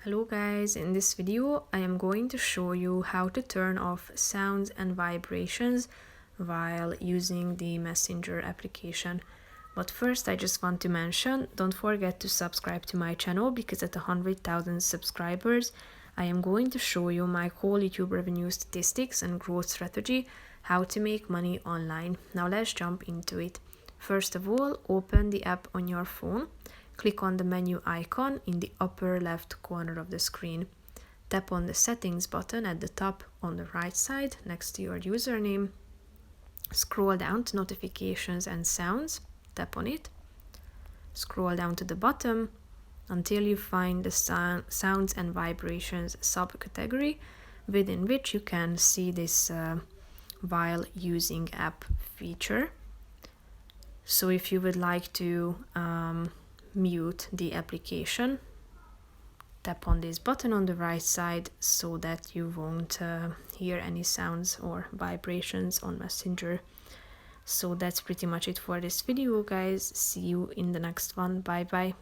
Hello guys, in this video I am going to show you how to turn off sounds and vibrations while using the Messenger application. But first I just want to mention, don't forget to subscribe to my channel because at 100,000 subscribers I am going to show you my whole YouTube revenue statistics and growth strategy, how to make money online. Now let's jump into it. First of all, open the app on your phone. Click on the menu icon in the upper left corner of the screen. Tap on the settings button at the top on the right side next to your username. Scroll down to notifications and sounds. Tap on it. Scroll down to the bottom until you find the sounds and vibrations subcategory within which you can see this while using app feature. So if you would like to mute the application, tap on this button on the right side so that you won't hear any sounds or vibrations on Messenger. So that's pretty much it for this video, guys. See you in the next one. Bye bye.